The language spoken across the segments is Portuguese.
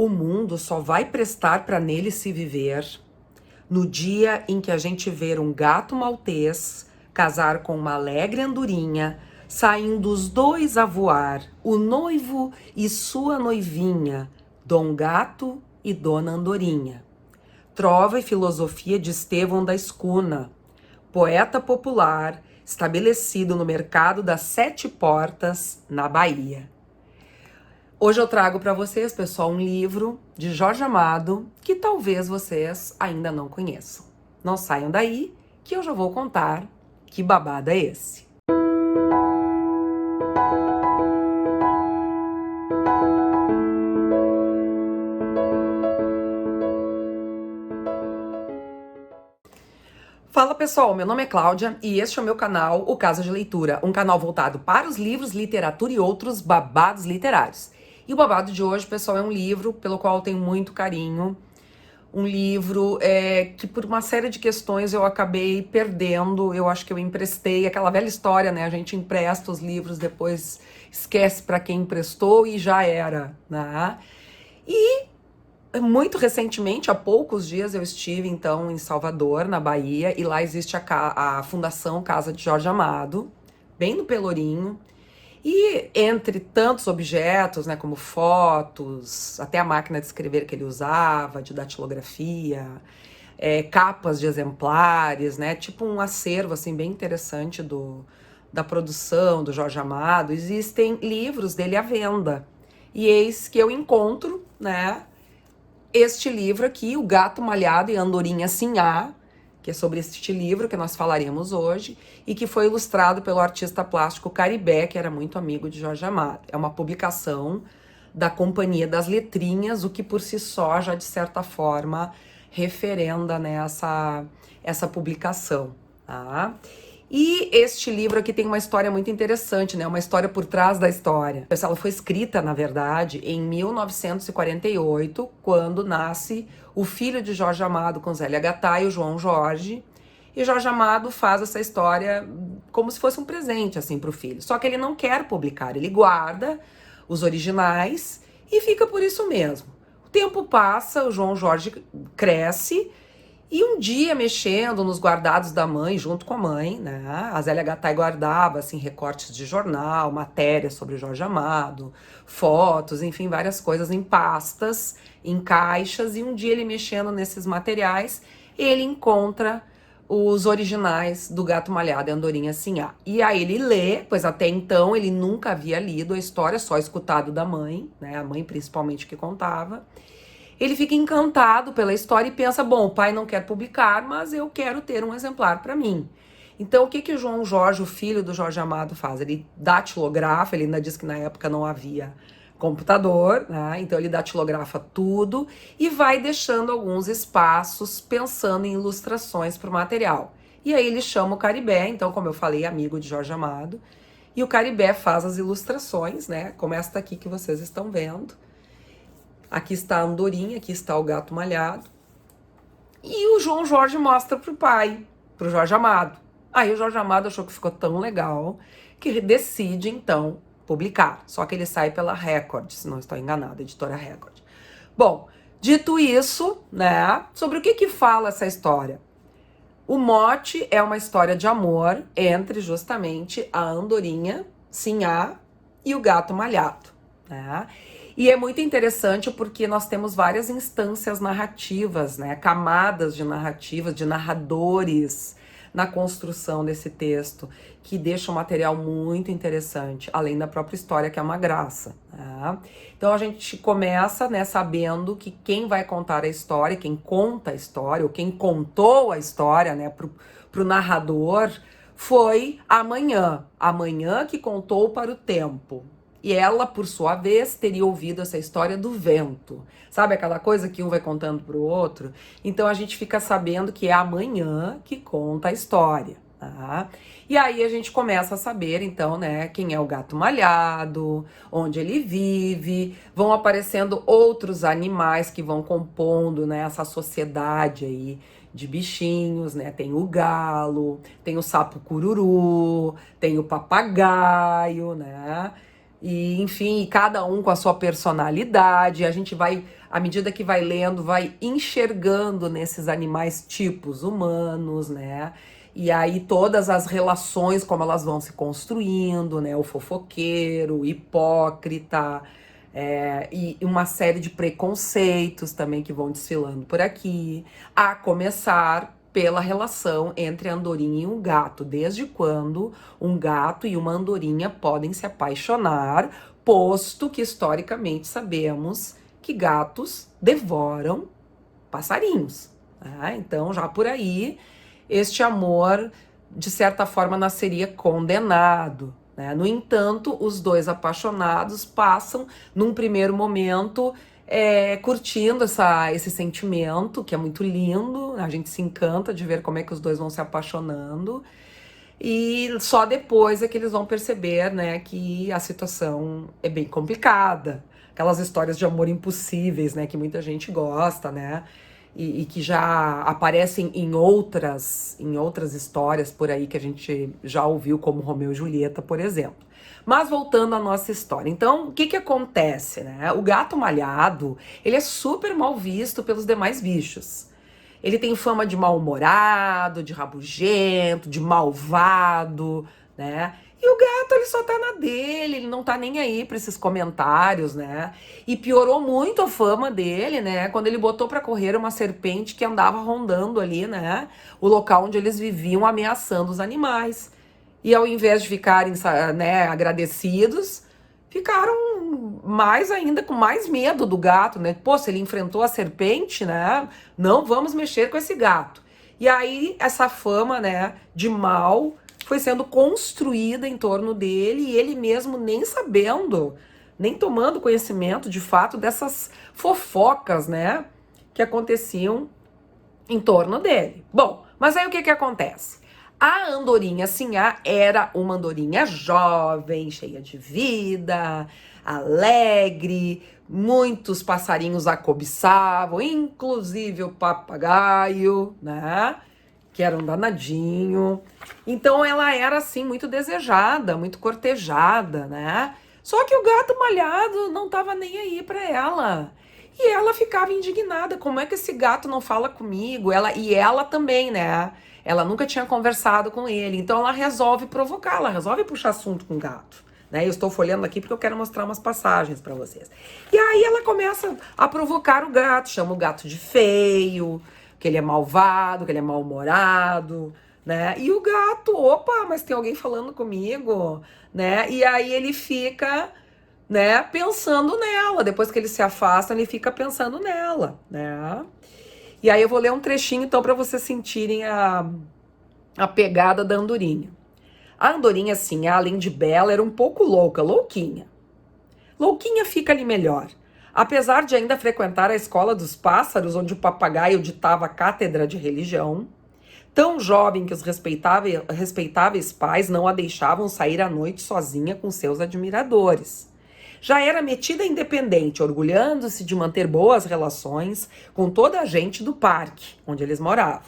O mundo só vai prestar para nele se viver no dia em que a gente ver um gato maltês casar com uma alegre andorinha, saindo os dois a voar, o noivo e sua noivinha, Dom Gato e Dona Andorinha. Trova e filosofia de Estevão da Escuna, poeta popular, estabelecido no mercado das Sete Portas, na Bahia. Hoje eu trago para vocês, pessoal, um livro de Jorge Amado que talvez vocês ainda não conheçam. Não saiam daí que eu já vou contar que babado é esse. Fala pessoal, meu nome é Cláudia e este é o meu canal, o Casa de Leitura, um canal voltado para os livros, literatura e outros babados literários. E o babado de hoje, pessoal, é um livro pelo qual eu tenho muito carinho, um livro que por uma série de questões eu acabei perdendo, eu acho que eu emprestei, aquela velha história, né? A gente empresta os livros, depois esquece para quem emprestou e já era, né? E muito recentemente, há poucos dias, eu estive, então, em Salvador, na Bahia, e lá existe a Fundação Casa de Jorge Amado, bem no Pelourinho, e entre tantos objetos, né, como fotos, até a máquina de escrever que ele usava, de datilografia, capas de exemplares, né, tipo um acervo, assim, bem interessante da produção do Jorge Amado, existem livros dele à venda, e eis que eu encontro, né, este livro aqui, O Gato Malhado e a Andorinha Sinhá, que é sobre este livro que nós falaremos hoje, e que foi ilustrado pelo artista plástico Caribé, que era muito amigo de Jorge Amado. É uma publicação da Companhia das Letrinhas, o que por si só já, de certa forma, referenda, né, essa publicação, tá? E este livro aqui tem uma história muito interessante, né? Uma história por trás da história. Ela foi escrita, na verdade, em 1948, quando nasce o filho de Jorge Amado com Zélia Gattai, o João Jorge. E Jorge Amado faz essa história como se fosse um presente, assim, para o filho. Só que ele não quer publicar, ele guarda os originais e fica por isso mesmo. O tempo passa, o João Jorge cresce. E um dia, mexendo nos guardados da mãe, junto com a mãe, né? A Zélia Gattai guardava, assim, recortes de jornal, matérias sobre Jorge Amado, fotos, enfim, várias coisas em pastas, em caixas. E um dia, ele mexendo nesses materiais, ele encontra os originais do Gato Malhado e Andorinha Sinhá. E aí ele lê, pois até então ele nunca havia lido a história, só escutado da mãe, né? A mãe principalmente que contava. Ele fica encantado pela história e pensa, bom, o pai não quer publicar, mas eu quero ter um exemplar para mim. Então, o que o João Jorge, o filho do Jorge Amado, faz? Ele datilografa, ele ainda diz que na época não havia computador, né? Então ele datilografa tudo e vai deixando alguns espaços pensando em ilustrações para o material. E aí ele chama o Caribé, então, como eu falei, amigo de Jorge Amado, e o Caribé faz as ilustrações, né? Como esta aqui que vocês estão vendo. Aqui está a andorinha, aqui está o gato malhado. E o João Jorge mostra pro pai, pro Jorge Amado. Aí o Jorge Amado achou que ficou tão legal que decide, então, publicar. Só que ele sai pela Record, se não estou enganada, editora Record. Bom, dito isso, né, sobre o que fala essa história? O mote é uma história de amor entre justamente a andorinha, Sinhá, e o gato malhado, né? E é muito interessante porque nós temos várias instâncias narrativas, né? Camadas de narrativas, de narradores na construção desse texto, que deixa o material muito interessante, além da própria história, que é uma graça, né? Então a gente começa, né, sabendo que quem vai contar a história, quem conta a história, ou quem contou a história, né, pro narrador, foi a Manhã que contou para o tempo. E ela, por sua vez, teria ouvido essa história do vento. Sabe aquela coisa que um vai contando pro outro? Então a gente fica sabendo que é a Manhã que conta a história, tá? E aí a gente começa a saber, então, né, quem é o gato malhado, onde ele vive, vão aparecendo outros animais que vão compondo, né, essa sociedade aí de bichinhos, né? Tem o galo, tem o sapo cururu, tem o papagaio, né? E, enfim, cada um com a sua personalidade, a gente vai à medida que vai lendo, vai enxergando nesses animais tipos humanos, né? E aí todas as relações, como elas vão se construindo, né? O fofoqueiro, o hipócrita, e uma série de preconceitos também que vão desfilando por aqui, a começar pela relação entre a andorinha e um gato. Desde quando um gato e uma andorinha podem se apaixonar, posto que historicamente sabemos que gatos devoram passarinhos, né? Então, já por aí, este amor, de certa forma, nasceria condenado, né? No entanto, os dois apaixonados passam, num primeiro momento, curtindo esse sentimento, que é muito lindo, a gente se encanta de ver como é que os dois vão se apaixonando, e só depois é que eles vão perceber, né, que a situação é bem complicada. Aquelas histórias de amor impossíveis, né, que muita gente gosta, né, e que já aparecem em outras histórias por aí que a gente já ouviu, como Romeu e Julieta, por exemplo. Mas voltando à nossa história. Então, o que que acontece, né? O gato malhado, ele é super mal visto pelos demais bichos. Ele tem fama de mal-humorado, de rabugento, de malvado, né? E o gato, ele só tá na dele, ele não tá nem aí pra esses comentários, né? E piorou muito a fama dele, né? Quando ele botou pra correr uma serpente que andava rondando ali, né? O local onde eles viviam, ameaçando os animais. E ao invés de ficarem, né, agradecidos, ficaram mais ainda com mais medo do gato, né? Pô, se ele enfrentou a serpente, né? Não vamos mexer com esse gato. E aí essa fama, né, de mal foi sendo construída em torno dele e ele mesmo nem sabendo, nem tomando conhecimento de fato dessas fofocas, né, que aconteciam em torno dele. Bom, mas aí o que que acontece? A andorinha Sinhá era uma andorinha jovem, cheia de vida, alegre, muitos passarinhos a cobiçavam, inclusive o papagaio, né? Que era um danadinho. Então ela era assim muito desejada, muito cortejada, né? Só que o gato malhado não tava nem aí pra ela. E ela ficava indignada, como é que esse gato não fala comigo? Ela também, né? Ela nunca tinha conversado com ele, então ela resolve provocar, ela resolve puxar assunto com o gato, né? Eu estou folheando aqui porque eu quero mostrar umas passagens para vocês. E aí ela começa a provocar o gato, chama o gato de feio, que ele é malvado, que ele é mal-humorado, né? E o gato, opa, mas tem alguém falando comigo, né? E aí ele fica, né, pensando nela. Depois que ele se afasta, ele fica pensando nela, né? E aí eu vou ler um trechinho então para vocês sentirem a pegada da andorinha. A andorinha, assim, além de bela, era um pouco louca, louquinha. Louquinha fica ali melhor. Apesar de ainda frequentar a escola dos pássaros, onde o papagaio ditava a cátedra de religião, tão jovem que os respeitáveis pais não a deixavam sair à noite sozinha com seus admiradores. Já era metida independente, orgulhando-se de manter boas relações com toda a gente do parque, onde eles moravam.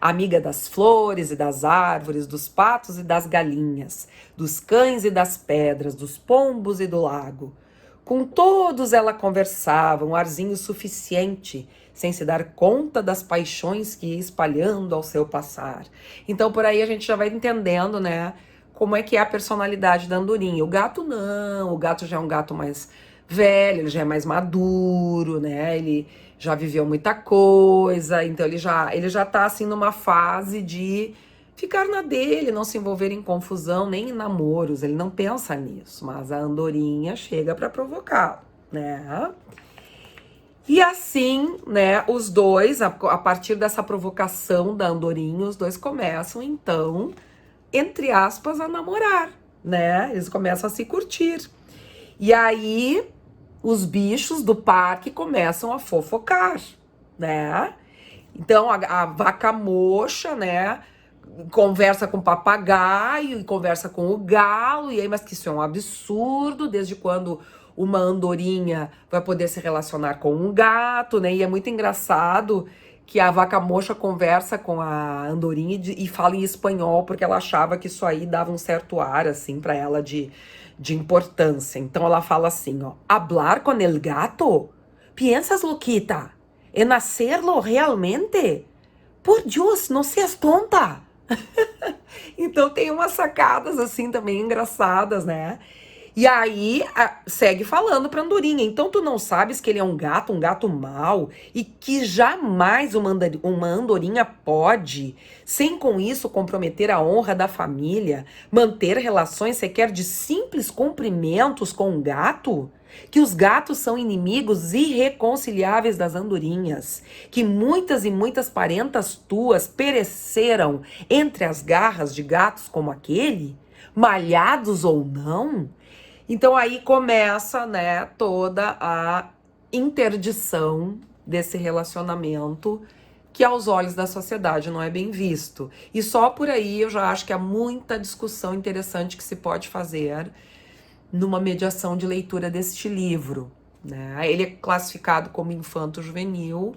Amiga das flores e das árvores, dos patos e das galinhas, dos cães e das pedras, dos pombos e do lago. Com todos ela conversava, um arzinho suficiente, sem se dar conta das paixões que ia espalhando ao seu passar. Então, por aí a gente já vai entendendo, né, como é que é a personalidade da andorinha. O gato não, o gato já é um gato mais velho, ele já é mais maduro, né, ele já viveu muita coisa, então ele já tá assim numa fase de ficar na dele, não se envolver em confusão, nem em namoros, ele não pensa nisso, mas a andorinha chega para provocar, né? E assim, né, os dois, a partir dessa provocação da andorinha, os dois começam, então, entre aspas, a namorar, né? Eles começam a se curtir. E aí, os bichos do parque começam a fofocar, né? Então, a vaca moxa, né, conversa com o papagaio e conversa com o galo, e aí, mas que isso é um absurdo, desde quando uma andorinha vai poder se relacionar com um gato, né? E é muito engraçado que a vaca moxa conversa com a andorinha e fala em espanhol, porque ela achava que isso aí dava um certo ar, assim, para ela de importância. Então ela fala assim, ó, hablar con el gato? Piensas, Luquita, en hacerlo realmente? Por Deus, não seas tonta. Então tem umas sacadas assim também engraçadas, né? E aí segue falando pra Andorinha. Então tu não sabes que ele é um gato mau, e que jamais uma andorinha pode, sem com isso comprometer a honra da família, manter relações sequer de simples cumprimentos com um gato? Que os gatos são inimigos irreconciliáveis das andorinhas, que muitas e muitas parentas tuas pereceram entre as garras de gatos como aquele, malhados ou não? Então aí começa, né, toda a interdição desse relacionamento que aos olhos da sociedade não é bem visto. E só por aí eu já acho que há muita discussão interessante que se pode fazer numa mediação de leitura deste livro, né? Ele é classificado como infanto-juvenil,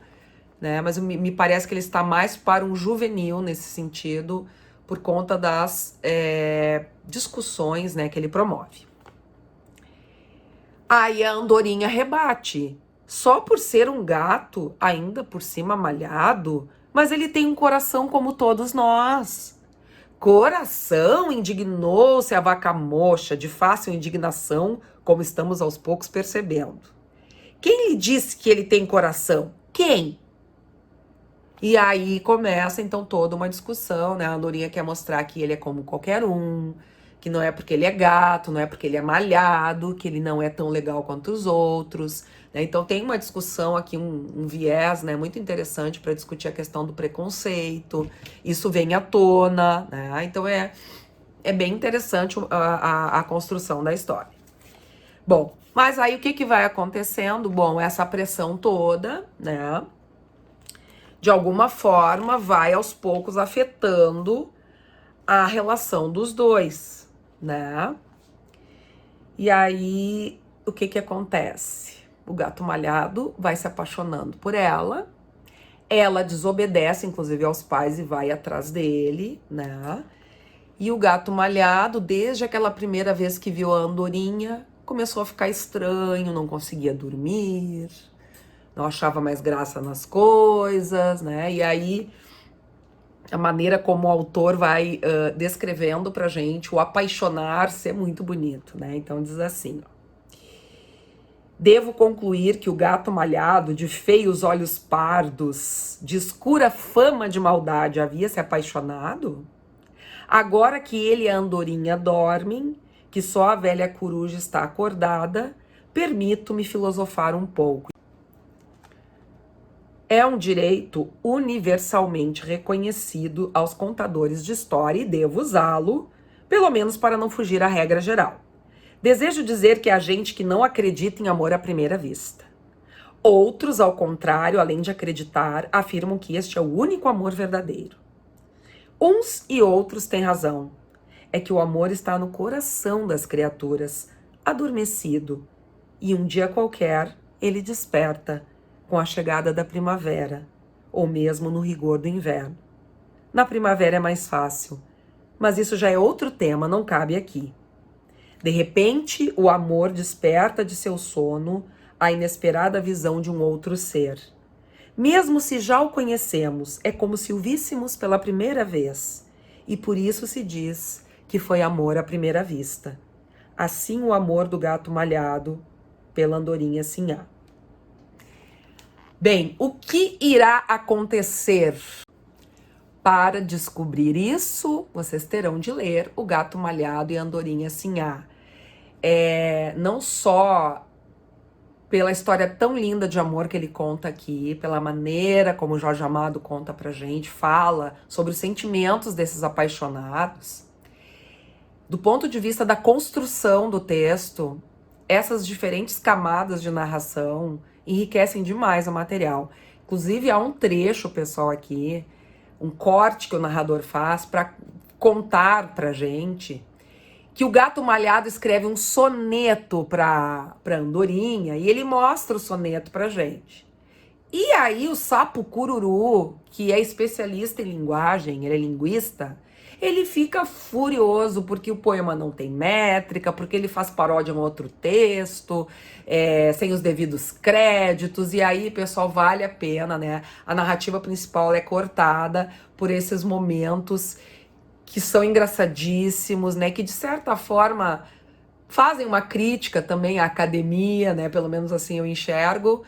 né? Mas me parece que ele está mais para um juvenil nesse sentido, por conta das discussões, né, que ele promove. Aí a andorinha rebate. Só por ser um gato, ainda por cima malhado, mas ele tem um coração como todos nós. Coração, indignou-se a vaca mocha, de fácil indignação, como estamos aos poucos percebendo. Quem lhe disse que ele tem coração? Quem? E aí começa então toda uma discussão, né? A andorinha quer mostrar que ele é como qualquer um, que não é porque ele é gato, não é porque ele é malhado, que ele não é tão legal quanto os outros, né? Então tem uma discussão aqui, um viés, né, muito interessante para discutir a questão do preconceito. Isso vem à tona, né? Então é bem interessante a construção da história. Bom, mas aí o que vai acontecendo? Bom, essa pressão toda, né, de alguma forma vai aos poucos afetando a relação dos dois, né? E aí, o que acontece? O gato malhado vai se apaixonando por ela, ela desobedece, inclusive, aos pais e vai atrás dele, né? E o gato malhado, desde aquela primeira vez que viu a andorinha, começou a ficar estranho, não conseguia dormir, não achava mais graça nas coisas, né? E aí a maneira como o autor vai descrevendo pra gente o apaixonar-se é muito bonito, né? Então diz assim, ó: devo concluir que o gato malhado, de feios olhos pardos, de escura fama de maldade, havia se apaixonado? Agora que ele e a andorinha dormem, que só a velha coruja está acordada, permito-me filosofar um pouco. É um direito universalmente reconhecido aos contadores de história e devo usá-lo, pelo menos para não fugir à regra geral. Desejo dizer que há gente que não acredita em amor à primeira vista. Outros, ao contrário, além de acreditar, afirmam que este é o único amor verdadeiro. Uns e outros têm razão. É que o amor está no coração das criaturas, adormecido, e um dia qualquer ele desperta, com a chegada da primavera, ou mesmo no rigor do inverno. Na primavera é mais fácil, mas isso já é outro tema, não cabe aqui. De repente, o amor desperta de seu sono a inesperada visão de um outro ser. Mesmo se já o conhecemos, é como se o víssemos pela primeira vez, e por isso se diz que foi amor à primeira vista. Assim o amor do gato malhado pela andorinha sinhá. Bem, o que irá acontecer? Para descobrir isso, vocês terão de ler O Gato Malhado e a Andorinha Sinhá. Não só pela história tão linda de amor que ele conta aqui, pela maneira como o Jorge Amado conta pra gente, fala sobre os sentimentos desses apaixonados. Do ponto de vista da construção do texto, essas diferentes camadas de narração enriquecem demais o material. Inclusive, há um trecho, pessoal, aqui, um corte que o narrador faz para contar pra gente que o gato malhado escreve um soneto pra andorinha e ele mostra o soneto pra gente. E aí o sapo cururu, que é especialista em linguagem, ele é linguista, ele fica furioso porque o poema não tem métrica, porque ele faz paródia em outro texto, sem os devidos créditos, e aí, pessoal, vale a pena, né? A narrativa principal é cortada por esses momentos que são engraçadíssimos, né? Que de certa forma fazem uma crítica também à academia, né? Pelo menos assim eu enxergo,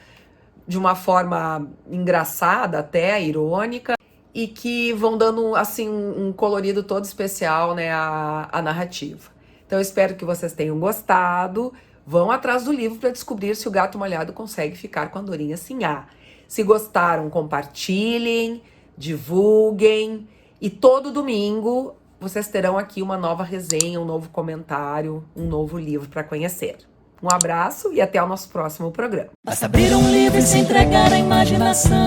de uma forma engraçada, até irônica, e que vão dando assim um colorido todo especial, né, à narrativa. Então eu espero que vocês tenham gostado. Vão atrás do livro para descobrir se o gato molhado consegue ficar com a Andorinha Sinhá. Se gostaram, compartilhem, divulguem, e todo domingo vocês terão aqui uma nova resenha, um novo comentário, um novo livro para conhecer. Um abraço e até o nosso próximo programa. Basta abrir um livro e se entregar à imaginação.